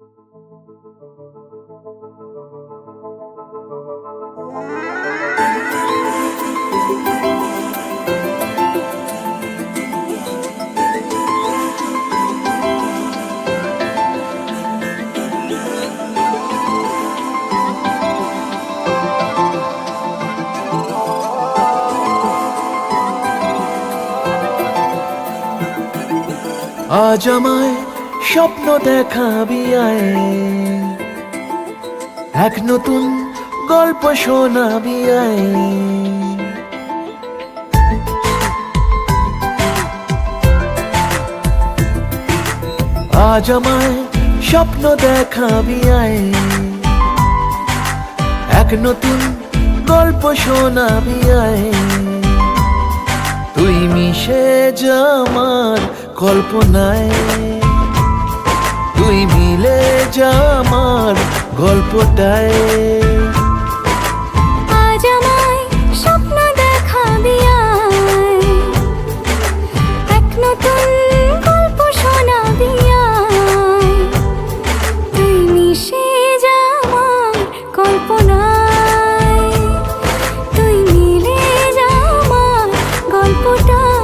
আজ আমায় স্বপ্ন দেখাবি আয়, এক নতুন গল্প শোনাবি আয়। আজ আমায় স্বপ্ন দেখাবি আয়, এক নতুন গল্প শোনাবি আয়। তুই মিশে যা আমার কল্পনায়, তুই মিলে যা আমার গল্পটায়। আজ আমায় স্বপ্ন দেখাবি আয়, এক নতুন গল্প শোনাবি আয়। তুই মিশে যা আমার কল্পনায়, তুই মিলে যা আমার গল্পটায়।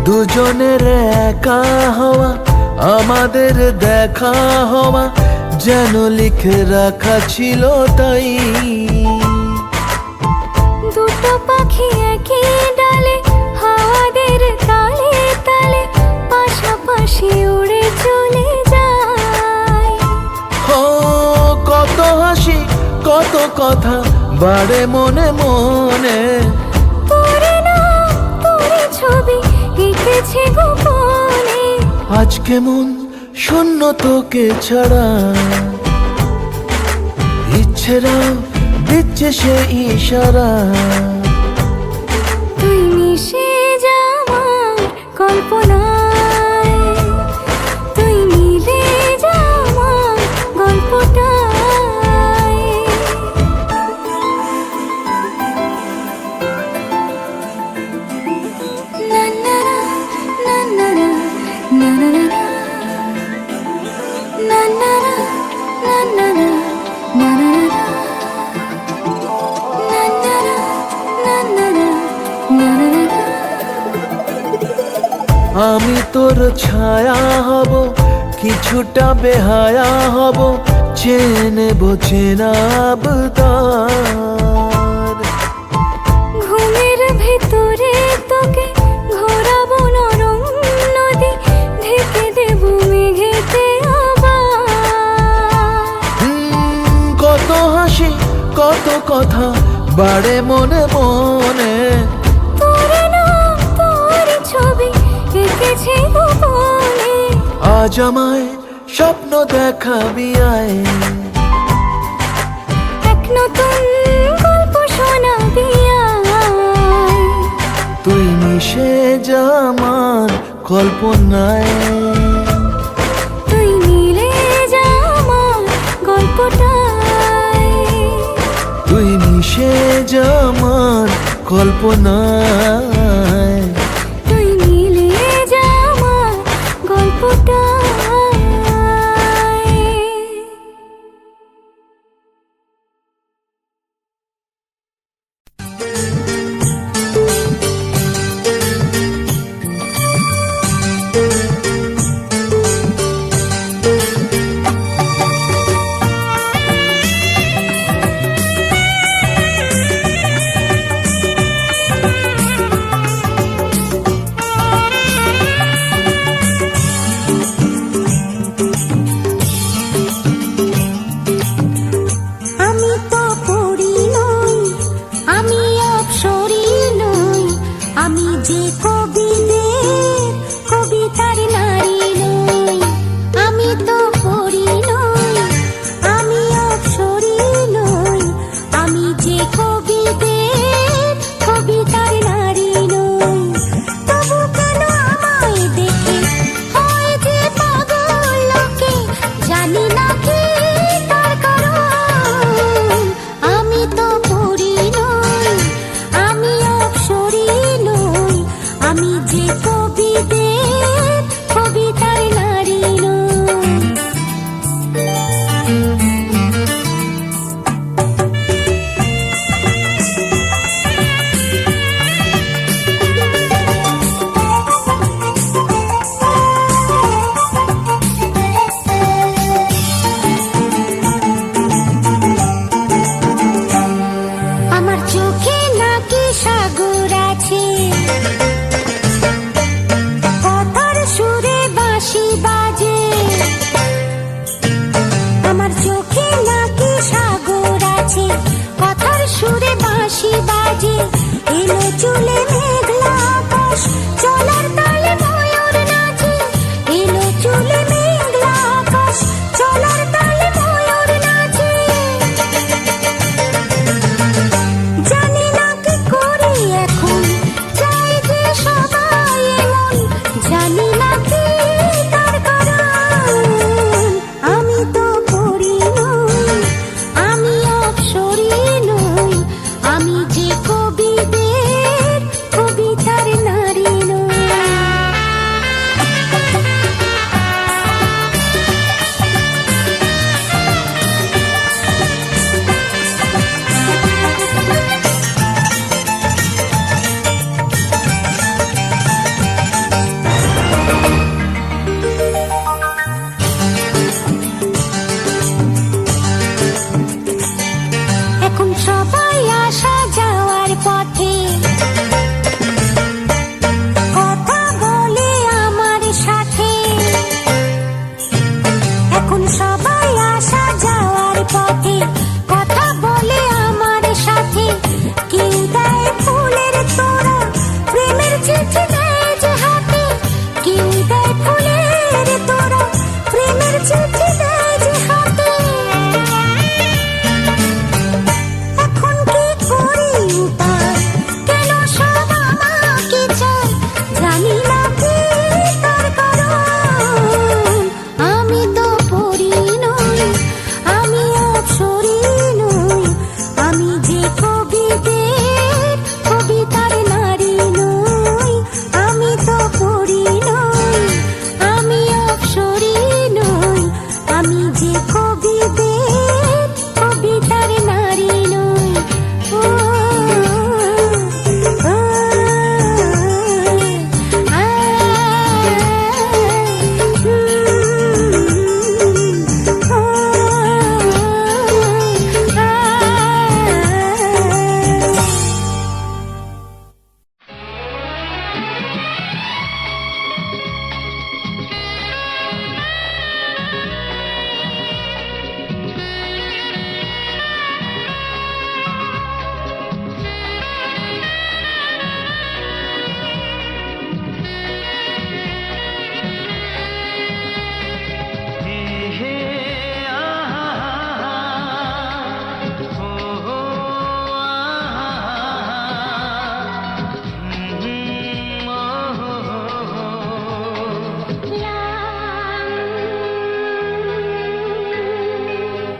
দুজনের একা হওয়া, আমাদের দেখা হওয়া যেন লিখে রাখা ছিল তাই। দুটো পাখি একই ডালে, হাওয়াদের তালে তালে পাশাপাশি উড়ে চলে যায়। ও কত হাসি কত কথা বাড়ে মনে মনে, তোরে না তোরে ছবি এঁকেছে গোপনে। আজ কেমন শূন্য তোকে ছাড়া, ইচ্ছেরা দিচ্ছে সে ইশারা। তুই মিশে যা আমার কল্পনায়, তুই মিলে যা আমার গল্পটায়। না না না না না না না না না না না না না না না আমি তোর ছায়া হব, কিছুটা বেহায়া হব, চেনে চেনাব তার। ঘুমের ভেতরে তোকে ঘোরাবো নরম নদী, ঢেকে দেব মেঘেতে আবার। কত হাসি কত কথা বাড়ে মনে মনে, তোরে না তোর ছবি এঁকেছে গোপনে। আজ আমায় স্বপ্ন দেখাবি আয়, এক নতুন গল্প শোনাবি আয়। তুই মিশে যা আমার কল্পনায়, তুই মিলে যা আমার গল্পটায়। তুই মিশে যা আমার কল্পনায়। তুই মিলে যা আমার গল্পটায়। এলো চুলে মেঘলা আকাশ চলার তালে ময়ূর নাচে এলো চুলে মেঘলা আকাশ চলার তালে ময়ূর নাচে জানি না কি করি এখন চাই যে সবাই এমন জানি না কি তার কারণ আমি তো পড়ি নই আমি অপসরী নই আমি যে কবিদের কবিতার নারী নই এখন সবাই আসা যাওয়ার পথে কথা বলে আমার সাথে এখন সবাই আসা যাওয়ার পথে কথা বলে আমার সাথে কেউ দেয় ফুলের তোড়া প্রেমের চিঠি দেয় যে হাতে কেউ দেয় ফুলের তোড়া প্রেমের চিঠি দেয় যে হাতে এখন কি করি উপায় কেন সব আমাকে চায় জানি না কি তার কারণ আমি তো পড়ি নই আমি অপসরী নই আমি যে কবিদের কবিতার নারী নই আমি তো পড়ি নই আমি অপসরী নই আমি যে কবিদের কবিতার নারী নই ও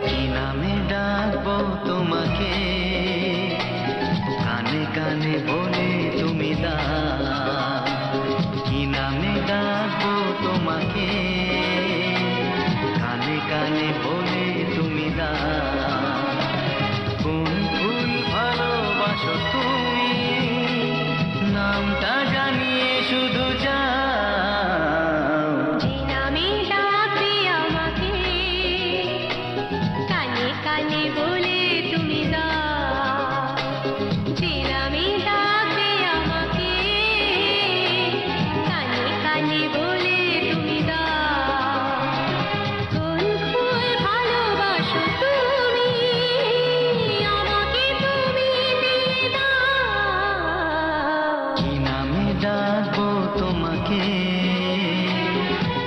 কি নামে ডাকবো তোমাকে কানে কানে বলে তুমি কি নামে ডাকবো তোমাকে কানে কানে বলে তুমি কোন ফুল ভালোবাসো তুমি নামটা জানিয়ে শুধু যাও যে নামে ডাকবে আমাকে কানে কানে বলে তুমি দাও যে নামে ডাকবে আমাকে কানে কানে বলে তুমি দাও কোন ফুল ভালোবাসো তুমি আমাকে তুমি দিয়ে দাও কি নামে ডাকবো তোমাকে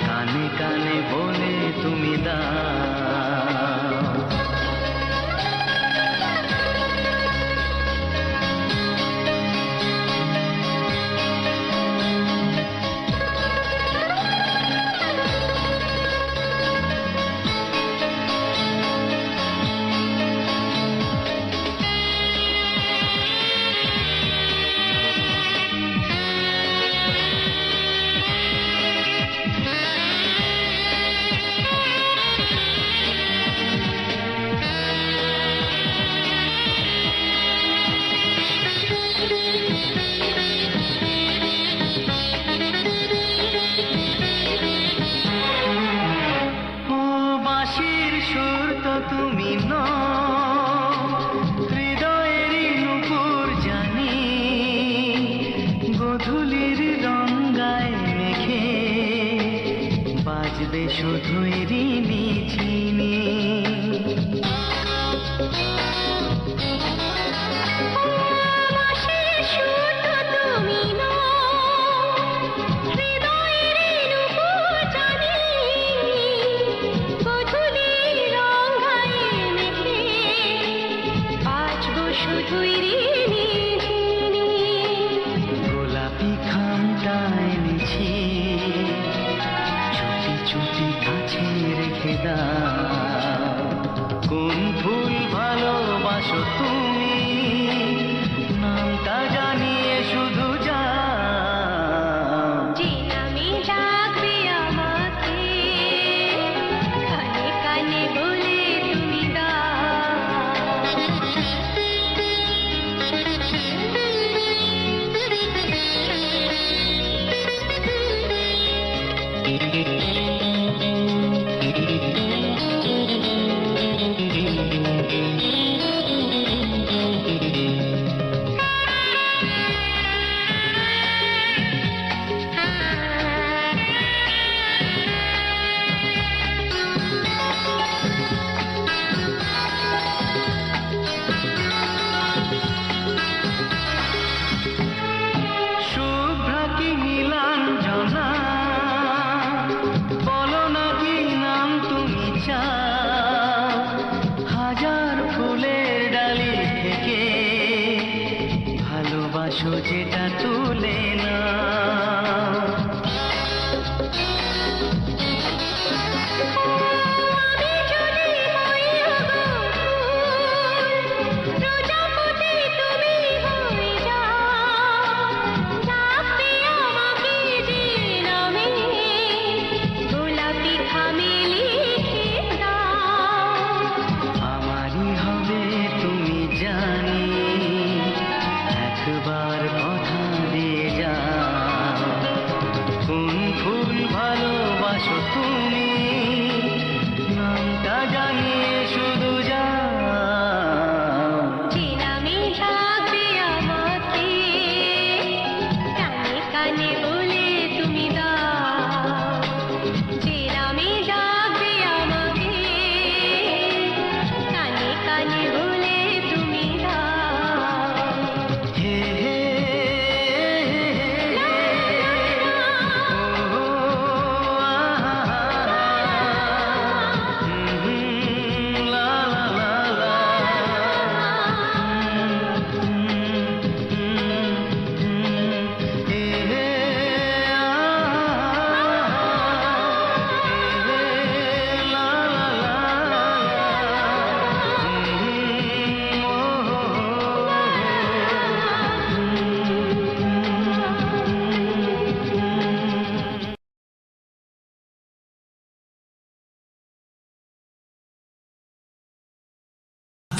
কানে কানে বলে তুমি ও বাঁশির সুর তো তুমি হৃদয়েরই নূপুর জানি গধূলির রঙ্গায় মেঘে বাজবে শুধুই রিনি ঝিনি বাঁশির সুর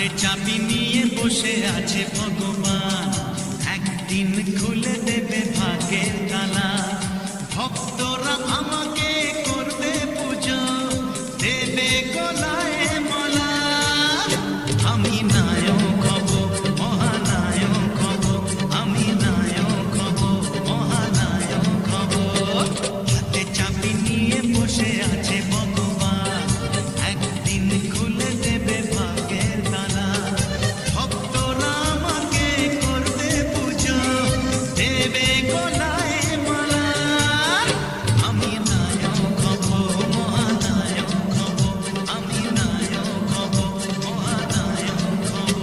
হাতে চাবি নিয়ে বসে আছে ভগবান, একদিন খুলে দেবে ভাগ্যের তালা। ভক্তরা আমাকে করবে পুজো, দেবে গলায় মালা। আমি নায়ক হব, মহানায়ক হব, আমি নায়ক হব, মহানায়ক হব। হাতে চাবি নিয়ে বসে আছে ভগবান, একদিন খুলে দেবে ভাগ্যের তালা। ভক্তরা আমাকে করবে পুজো, দেবে গলায় মালা। আমি নায়ক হব, মহানায়ক হব, আমি নায়ক হব, মহানায়ক হব।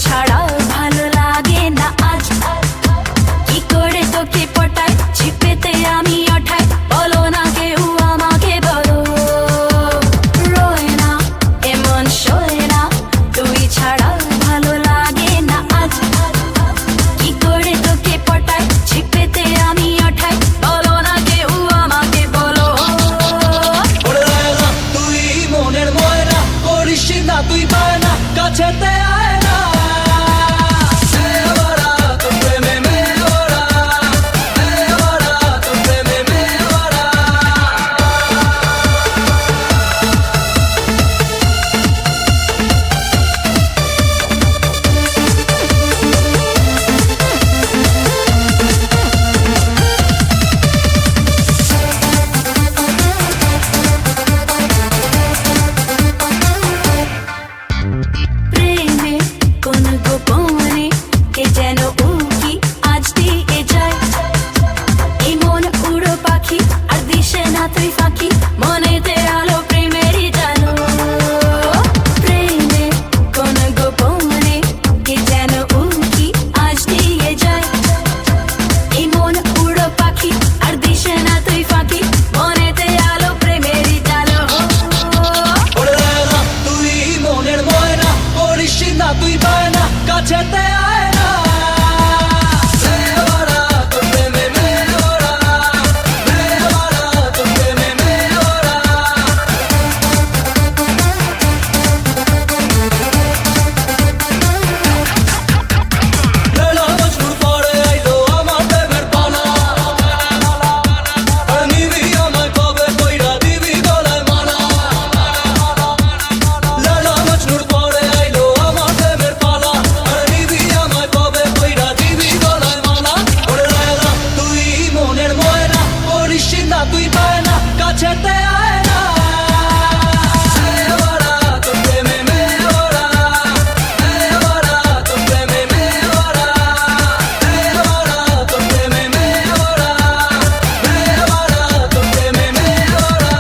ছাড়া ভালো লাগে না আজ কি করে তোকে পটাই ছিপেতে আমি ওঠাই বলো না কেউ আমাকে বলো রোয় না এমন শোয় না তুই ছাড়া ভালো লাগে না আজ কি করে তোকে পটাই ছিপেতে আমি ওঠাই বলো না কেউ আমাকে বলো ওরে রায়না, তুই মনের ময়না করিস না তুই বায়না কাছেতে আয় না মেওরা, তোর প্রেমে মেওরা, মেওরা, তোর প্রেমে মেওরা। প্রেমে কোন গোপনে কে যেন উকি আজ দিয়ে যায় এই মন উড়ো পাখি আর দিশে না তুই ফাঁকি মনেতে আলো প্রেমেরই জানো প্রেমে কোন গোপনে কে যেন উকি আজ দিয়ে যায় এই মন উড়ো পাখি আর দিশে না তুই ফাঁকি মনেতে আলো প্রেমেরই জানো ওরে রায়না, তুই মনের ময়না করিস না তুই বায়না কাছেতে আয় না মেওরা, তোর প্রেমে মেওরা, মেওরা, তোর প্রেমে মেওরা। লেলা মজনুর পরে আইলো আমার প্রেমের পালা আর নিবি আমায় কবে কইরা দিবি গলায় মালা লেলা মজনুর পরে আইলো আমার প্রেমের পালা আর নিবি আমায় কবে কইরা দিবি গলায় মালা ওরে রায়না, তুই মনের ময়না করিস না তুই বায়না কাছেতে আয় না মেওরা, তোর প্রেমে মেওরা, মেওরা, তোর প্রেমে মেওরা, মেওরা, তোর প্রেমে মেওরা, মেওরা, তোর প্রেমে মেওরা।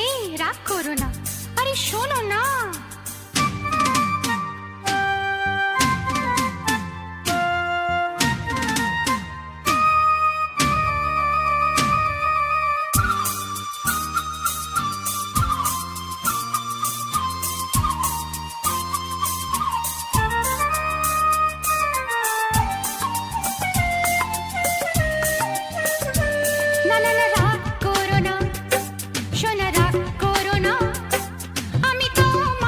এই রাগ করো না আরে শোনো না না না না রাগ করো না শোনা রাগ করো না আমি তোমার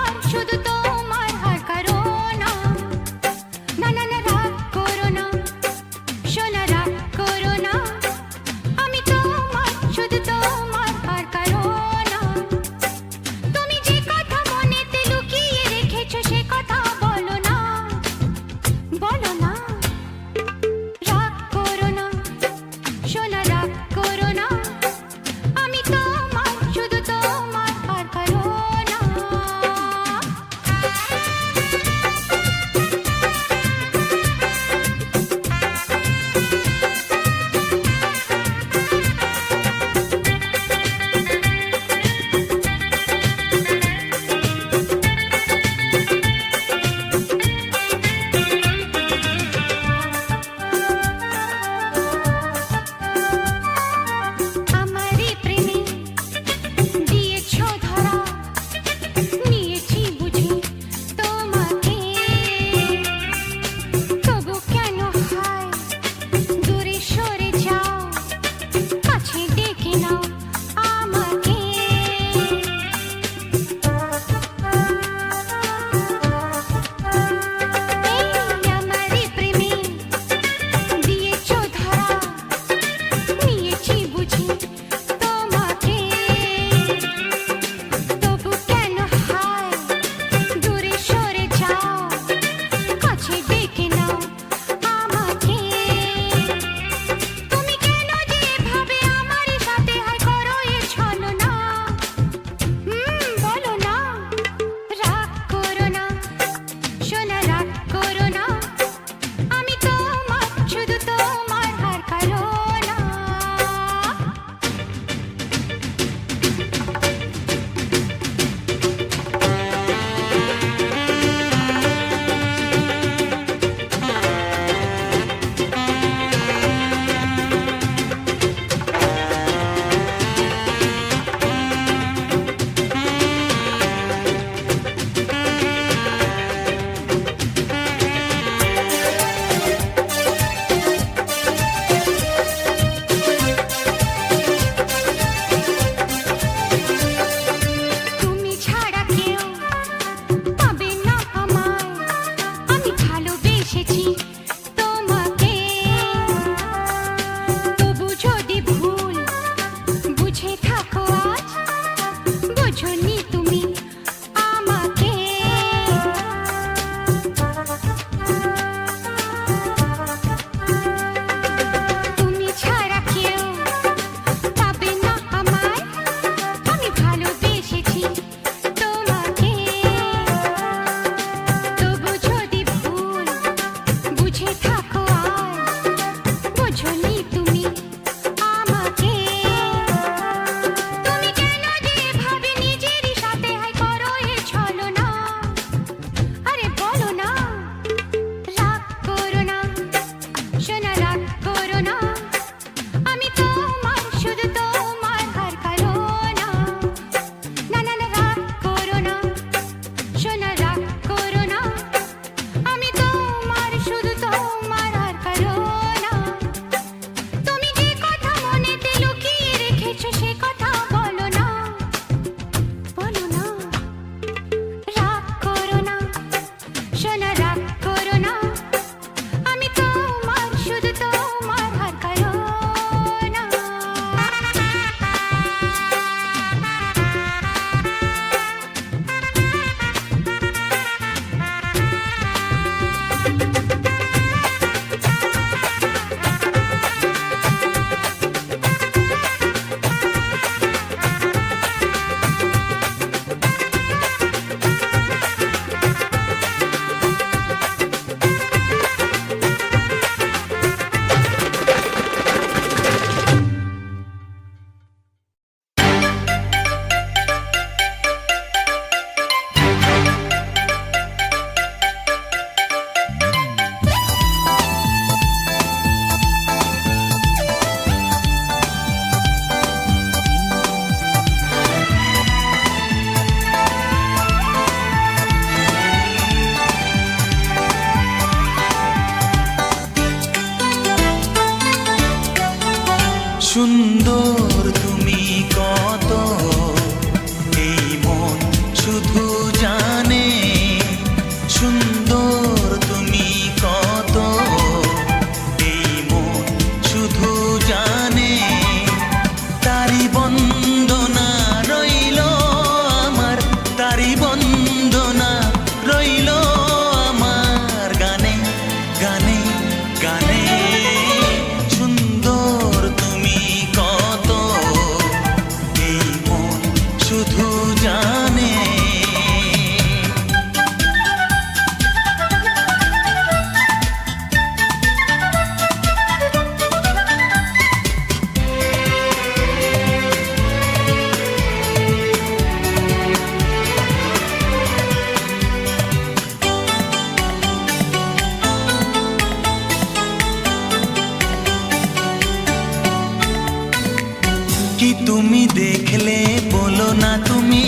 কি তুমি দেখলে বলো না তুমি,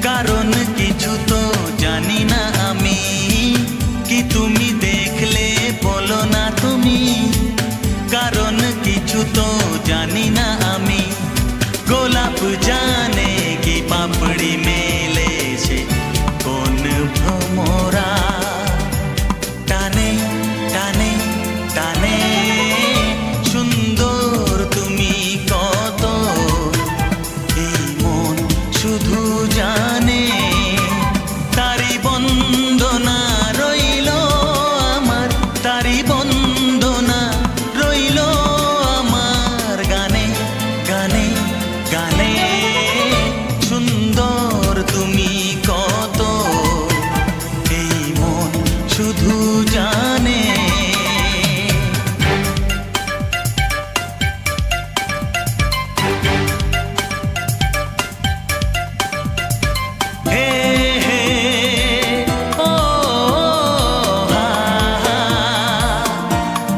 কারণ কিছু তো জানি না আমি। কি তুমি দেখলে বলো না তুমি, কারণ কিছু তো জানি না আমি। গোলাপ জানে কি পাপড়ি মেলেছে কোন ভ্রমরা, টানে টানে টানে সুন্দর তুমি কত, এই মন শুধু জানে। তারি বন্দনা রইল আমার, তারি বন্দনা রইল আমার গানে গানে গানে। সুন্দর তুমি কত, এই মন শুধু জানে। হে হে ও হা হা,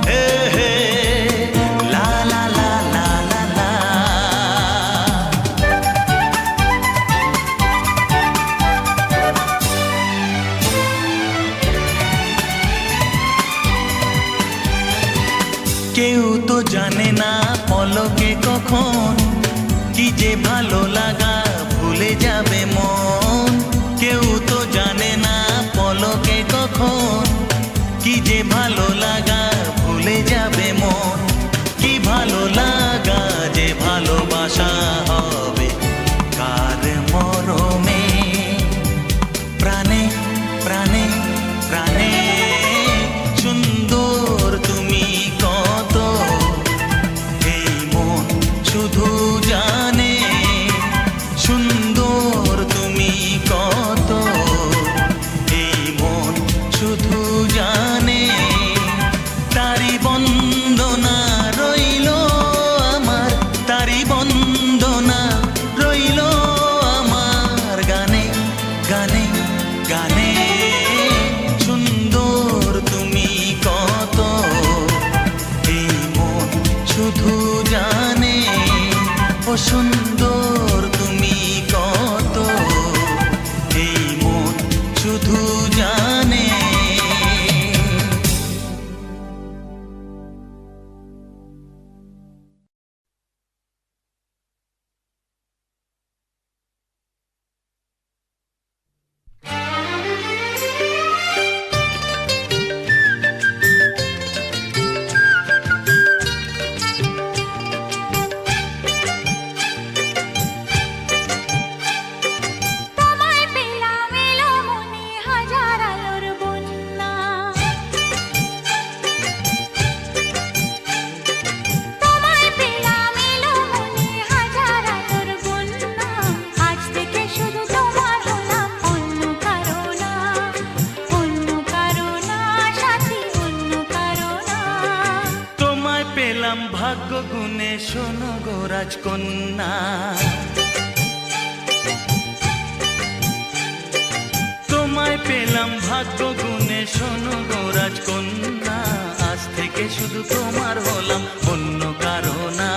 হে হে লা লা লা লা লা লা। কেউ তো জানে না পলকে কখন কি যে ভালো লাগা ভুলে যাবে মন। কেউ তো জানে না পলকে কখন কি যে ভালো লাগা ভুলে যাবে মন। কি ভালো লাগা যে ভালোবাসা হবে কার মরমে, প্রাণে প্রাণে প্রাণে। সুন্দর তুমি কত, এই মন শুধু জানে। সুন্দর তুমি কত, এই মন শুধু জানে। তারি বন্দনা রইল আমার, তারি বন্দনা রইল আমার গানে গানে গানে। সুন্দর তুমি কত, এই মন শুধু জানে। ও সুন্দর তুমি কত, এই মন শুধু জানে। তোমায় পেলাম এলো মনে হাজার আলোর বন্যা। তোমায় পেলাম এলো মনে হাজার আলোর বন্যা। আজ থেকে শুধু তোমার হলাম, অন্য কারো না, অন্য কারো না সাথী, অন্য কারো না। তোমায় পেলাম ভাগ্য গুণে শোনো গো রাজকন্যা। তোমায় পেলাম ভাগ্য গুণে শোনো গো রাজকন্যা। আজ থেকে শুধু তোমার হলাম, অন্য কারো না,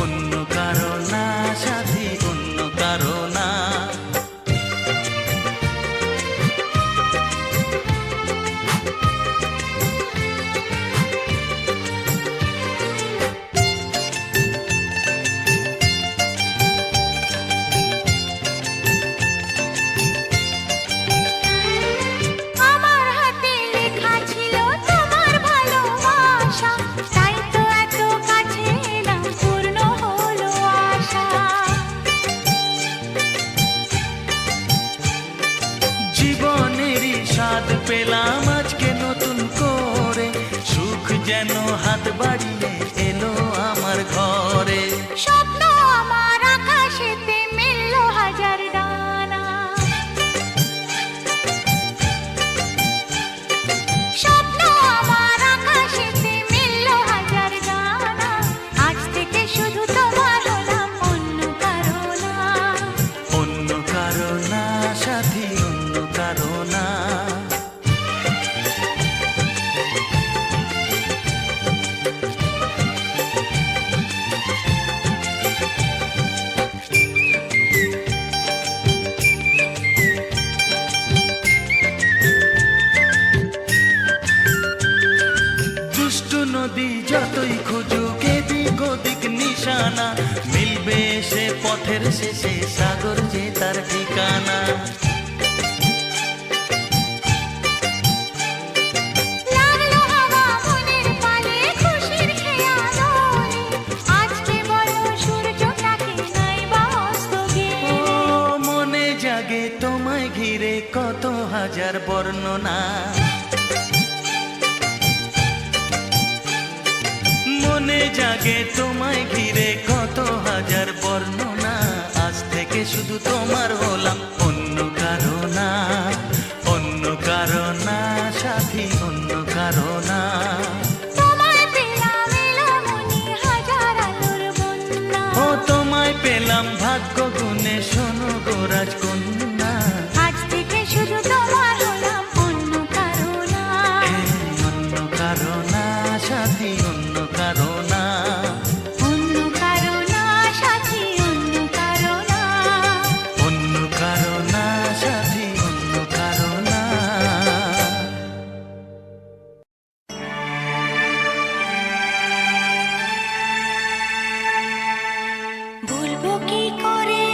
অন্য কারো না সাথী, অন্য কারো না। আমার হাতে লেখা ছিল তোমার ভালোবাসা, তাই তো এত কাছে এলাম, পূর্ণ হলো আশা। জীবনেরই স্বাদ পেলাম আজকে নতুন করে, সুখ যেন হাত বাড়িয়ে এলো আমার ঘরে। স্বপ্ন আমার আকাশেতে মেলল হাজার ডানা। স্বপ্ন আমার আকাশেতে মেলল হাজার ডানা। আজ থেকে শুধু তোমার হলাম, অন্য কারো না, অন্য কারো না সাথী, অন্য কারো না। যদি যতই খুঁজুক এদিক ওদিক নিশানা, মিলবে সে পথের শেষে সাগর যে তার ঠিকানা। লাগলো হাওয়া মনের পালে খুশির খেয়া দোলে, আজকে বলো সূর্যটাকে নাই বা অস্ত ও গেলে। মনে জাগে তোমায় ঘিরে কত হাজার বর্ণনা, মনে জাগে তোমায় ঘিরে কত হাজার বর্ণনা। আজ থেকে শুধু তোমার হলাম, অন্য কারো না, অন্য কারো না সাথী, অন্য কারো না। তোমায় পেলাম এলোমনি হাজার আলোর বন্যা, ও তোমায় পেলাম ভাগ্য গুণে, শোনো গো রাজকন্যা। আজ থেকে শুধু তোমার হলাম, অন্য কারো না। অন্য কারো না সাথী, অন্য কারো না। অন্য কারো না সাথী, অন্য কারো না। অন্য কারো না সাথী, অন্য কারো না। বলবো কি করে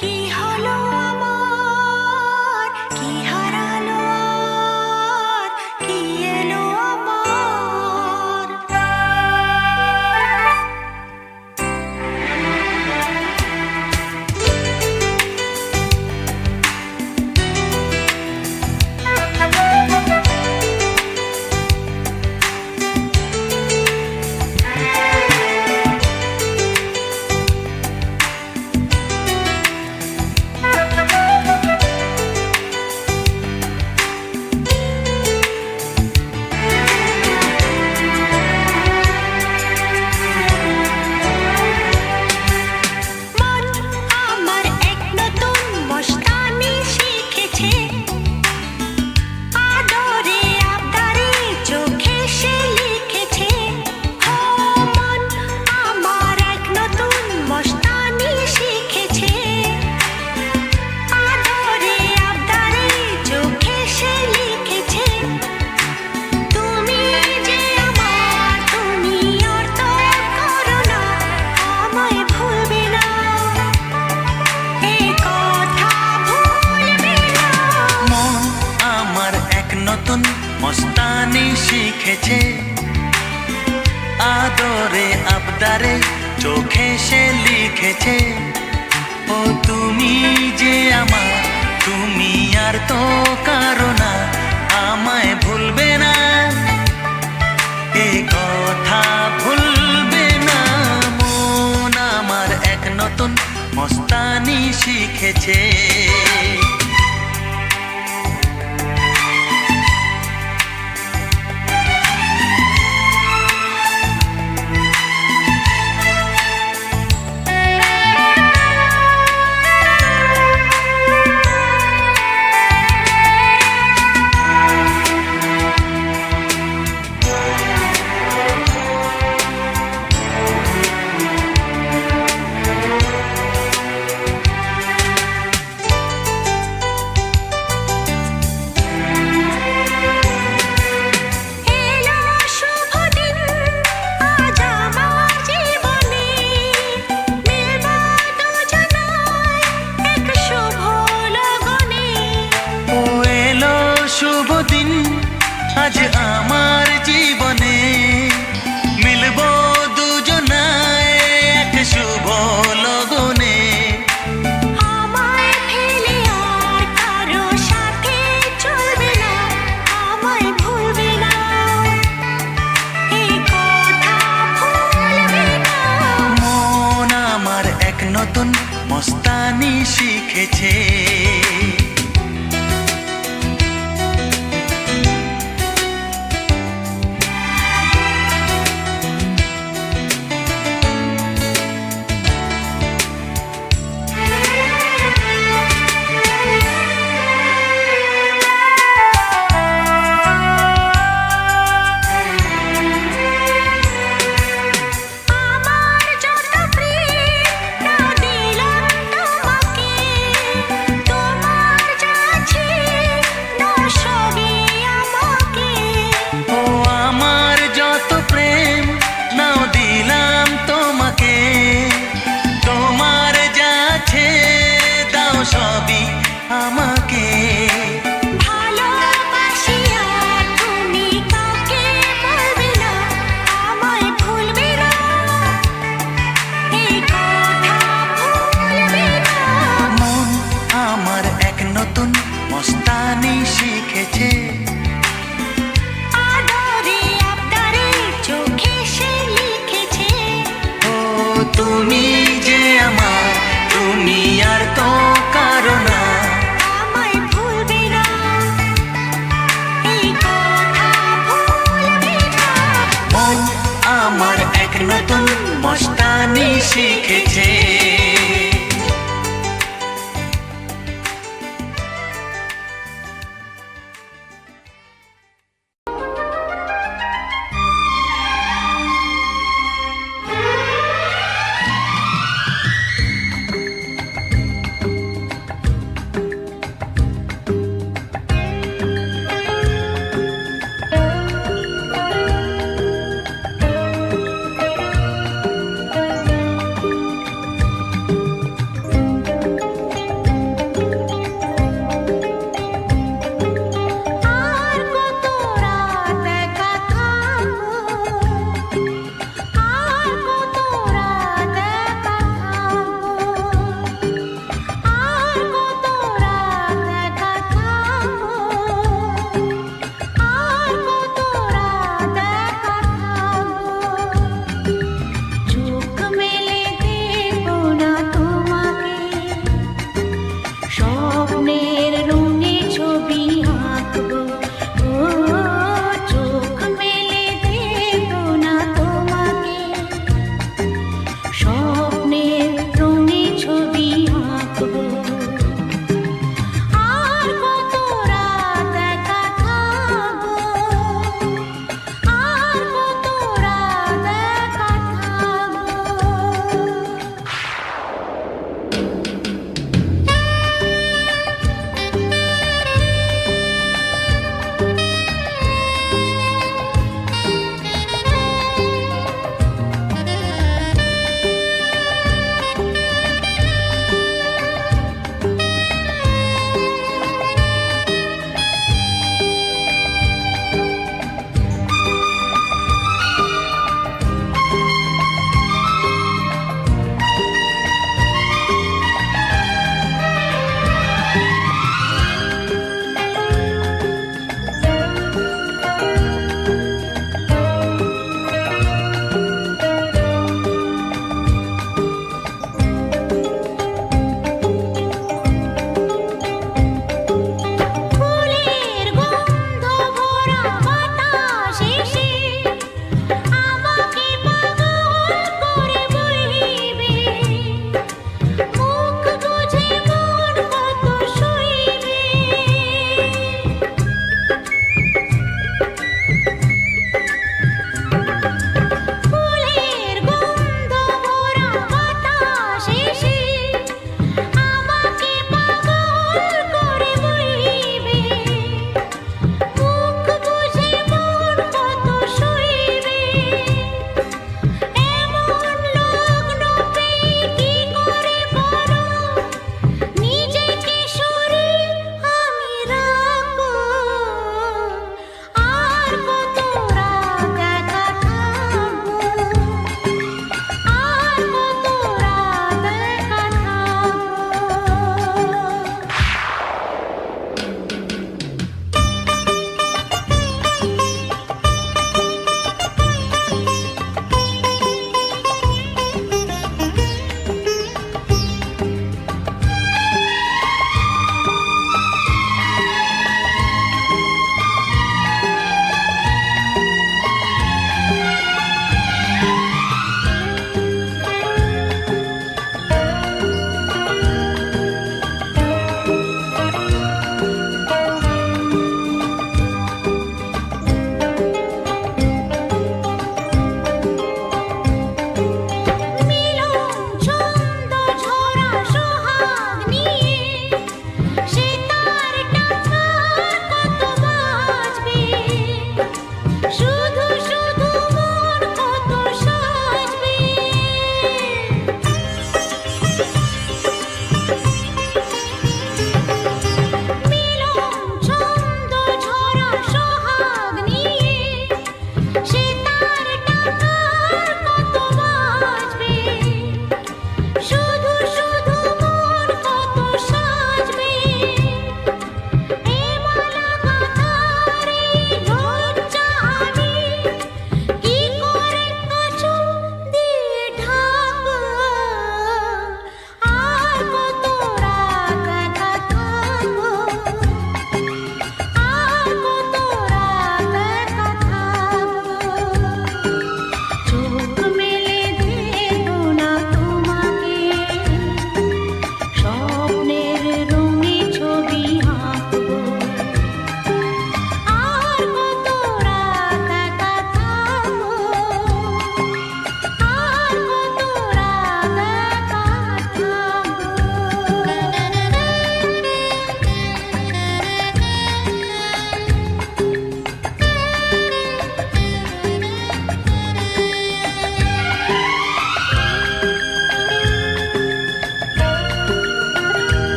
কি হলো আমার, কি হারালো আর কি এলো আমার। মন আমার এক নতুন মস্তানি শিখেছে, আদরে আবদারে চোখে সে লিখেছে। ও মন আমার এক নতুন মস্তানি শিখেছে, আদরে আবদারে চোখে সে লিখেছে। তুমি যে আমার, তুমি আর তো করো না, আমায় ভুলবে না, এই কথা ভুলবে না। মন আমার এক নতুন মস্তানি শিখেছে, আদরে আবদারে চোখে সে লিখেছে। ও তুমি যে আমার, তুমি আর তো কারো না, আমায় ভুলবে না, এ কথা ভুলবে না। মন আমার এক নতুন মস্তানি শিখেছে। এলো শুভ দিন আজ আমার জীবনে, মিলবো দুজনায় এক শুভ লগনে। ও এলো শুভ দিন আজ আমার জীবনে, মিলব দুজনায় এক শুভ লগনে। আমায় ফেলে আর কারো সাথে চলবে না, আমায় ভুলবে না, এই কথা ভুলবে না। মন আমার এক নতুন মস্তানি শিখেছে। শিখেছে।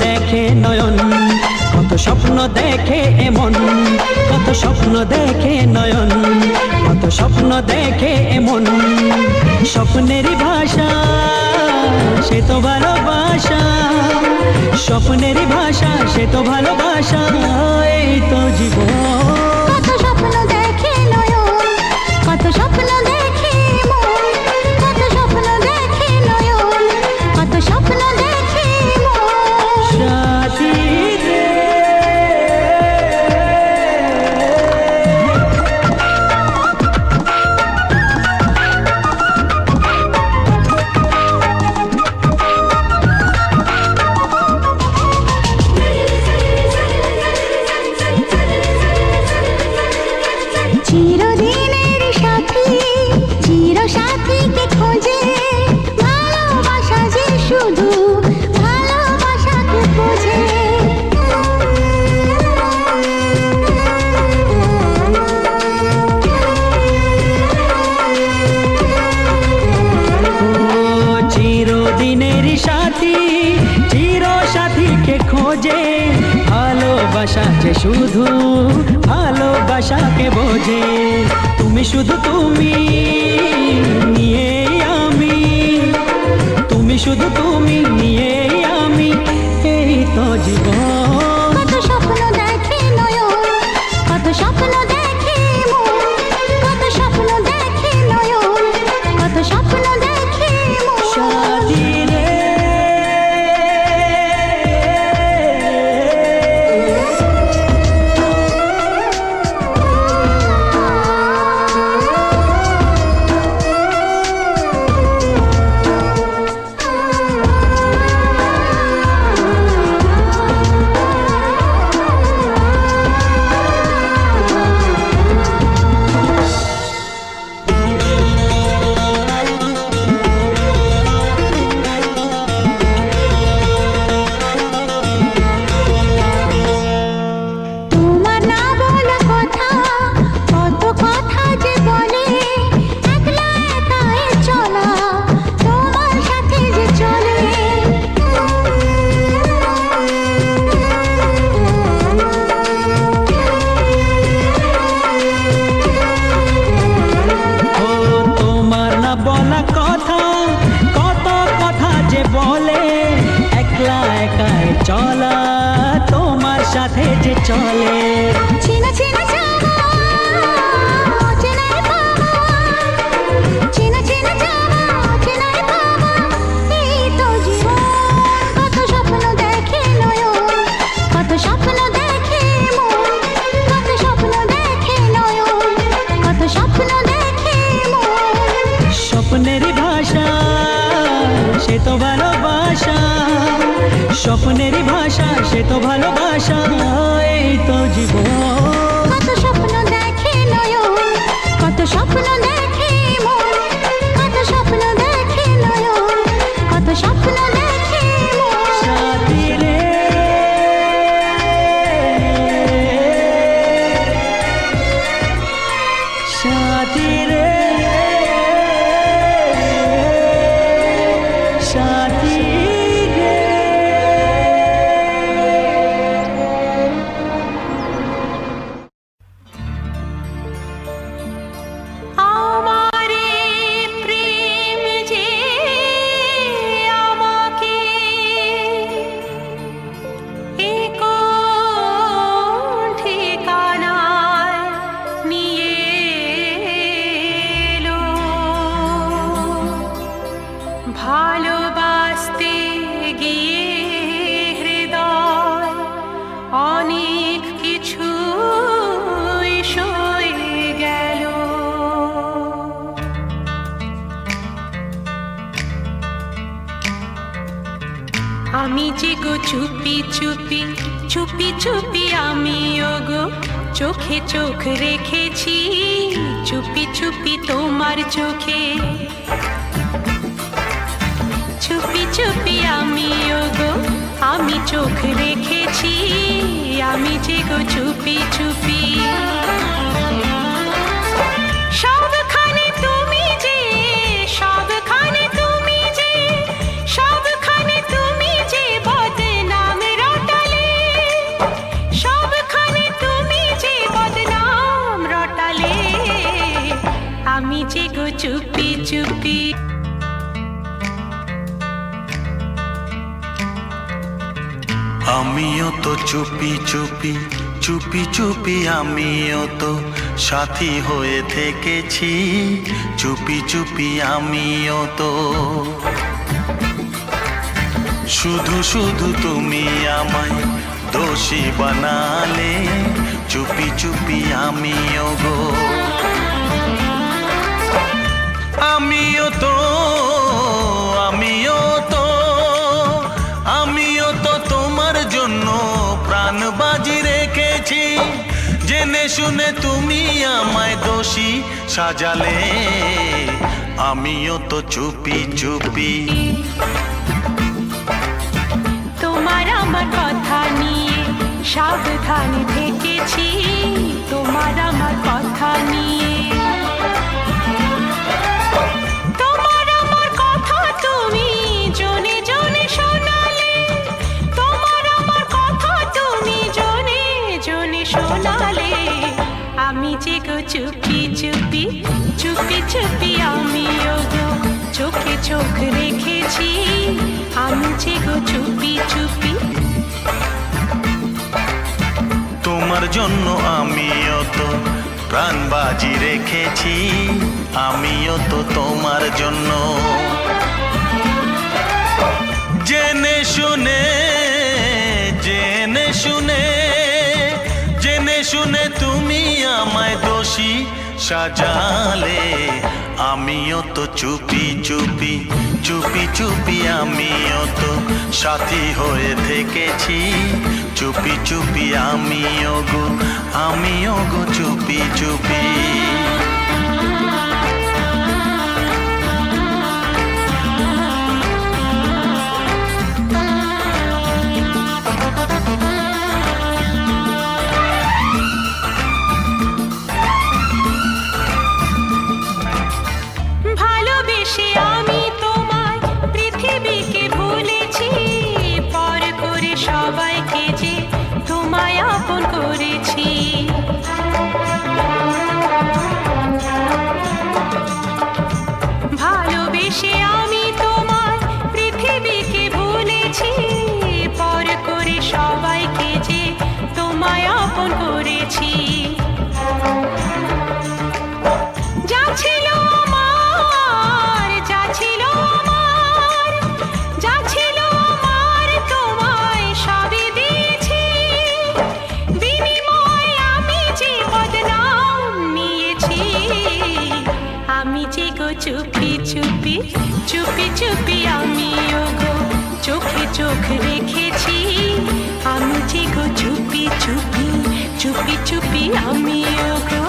দেখে নয়ন, কত স্বপ্ন দেখে এমন, কত স্বপ্ন দেখে নয়ন, কত স্বপ্ন দেখে এমন। স্বপ্নেরই ভাষা সে তো ভালোবাসা, স্বপ্নেরই ভাষা সে তো ভালোবাসা, এই তো জীবন। কত স্বপ্ন দেখে নয়ন, কত স্বপ্ন দেখে মন, কত স্বপ্ন দেখে নয়ন, কত স্বপ্ন দেখে মন। সাথী রে চিরদিনের সাথী, চির সাথীকে খোঁজে, ভালোবাসা যে শুধু ভালোবাসাকে বোঝে। ও চিরদিনের সাথী, চির সাথীকে খোঁজে, ভালোবাসা যে শুধু ভালোবাসাকে বোঝে। তুমি শুধু তুমি নিয়ে আমি, তুমি শুধু তুমি নিয়ে আমি, এই তো জীবন। কত স্বপ্ন দেখে নয়ন, কত স্বপ্ন দেখে মন, কত স্বপ্ন দেখে নয়ন, কত স্বপ্ন দেখে মন। সাথী রে তোমার না বলা কথা, কত কথা যে বলে, একলা একাই চলা তোমার সাথে যে চলে। ও তোমার না বলা কথা, কত কথা যে বলে, একলা একাই চলা তোমার সাথে যে চলে। চেনা চেনা যাওয়া, অচেনায় পাওয়া, চেনা চেনা যাওয়া, অচেনায় পাওয়া, এই তো জীবন। কত স্বপ্ন দেখে নয়ন, কত স্বপ্ন দেখে মন, কত স্বপ্ন দেখে নয়ন, কত স্বপ্ন দেখে মন। স্বপ্নেরই ভাষা সে তো ভালোবাসা, স্বপ্নেরই ভাষা সে তো ভালোবাসা, এই তো জীবন। কত স্বপ্ন দেখে নয়ন, কত স্বপ্ন দেখে মন, কত স্বপ্ন দেখে নয়ন, কত স্বপ্ন দেখে মন। সাথী রে সাথী রে সাথী রে। আমারে প্রেম যে আমাকে কোন ঠিকানায় নিয়ে এলো, ভালোবাসতে গিয়ে হৃদয় অনেক কিছু সয়ে গেল। আমি যে গো চুপি চুপি চুপি চুপি, আমি ওগো চোখে চোখ রেখেছি, চুপি চুপি তোমার চোখে, চুপি চুপি আমি ওগো আমি চোখ রেখেছি, আমি যে গো চুপি চুপি। সবখানে তুমি যে, সবখানে তুমি যে, সবখানে তুমি যে বদনাম আমিও তো চুপি চুপি চুপি চুপি আমিও তো সাথী হয়ে থেকেছি, চুপি চুপি আমিও তো। শুধু শুধু তুমি আমায় দোষী বানালে, চুপি চুপি আমিও গো। আমিও তো আমিও তো আমিও তো তোমার জন্য প্রাণ বাজি রেখেছি, জেনে শুনে তুমি আমায় দোষী সাজালে, আমিও তো চুপি চুপি। তোমার আমার কথা নিয়ে সাবধান থেকেছি, তোমার আমার কথা নিয়ে। তোমার আমার কথা তুমি জনে জনে শোনালে, তোমার আমার কথা তুমি জনে জনে শোনালে, আমি যে গো চুপি চুপি চুপি চুপি আমিও গো চোখে চোখ রেখেছি, আমি যে গো চুপি চুপি। তোমার জন্য আমিও তো প্রাণ বাজি রেখেছি, আমিও তো তোমার জন্য। জেনে শুনে জেনে শুনে জেনে শুনে তুমি আমায় দোষী সাজালে, আমিও তো চুপি চুপি চুপি চুপি আমিও তো সাথী হয়ে থেকেছি, চুপি চুপি আমিও গো চুপি চুপি। ভালোবেসে আমি তোমায় পৃথিবীকে ভুলেছি, পর করে সবাইকে যে তোমায় আপন করেছি। ভালোবেসে আমি তোমায় পৃথিবীকে ভুলেছি, পর করে সবাইকে যে তোমায় আপন করেছি। যা ছিল আমার, যা ছিল আমার, যা ছিল আমার তোমায় সবই দিয়েছি, বিনিময়ে আমি যে বদনাম নিয়েছি, আমি যে গো চুপি চুপি চুপি চুপি আমিও গো চোখে চোখ রেখেছি, আমি যে গো চুপি চুপি চুপি চুপি আমিও গো।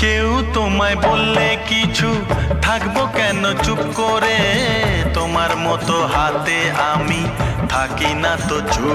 কেউ তোমায় বললে কিছু থাকবো কেন চুপ করে, তোমার মতো হাতে আমি থাকি না তো চুপ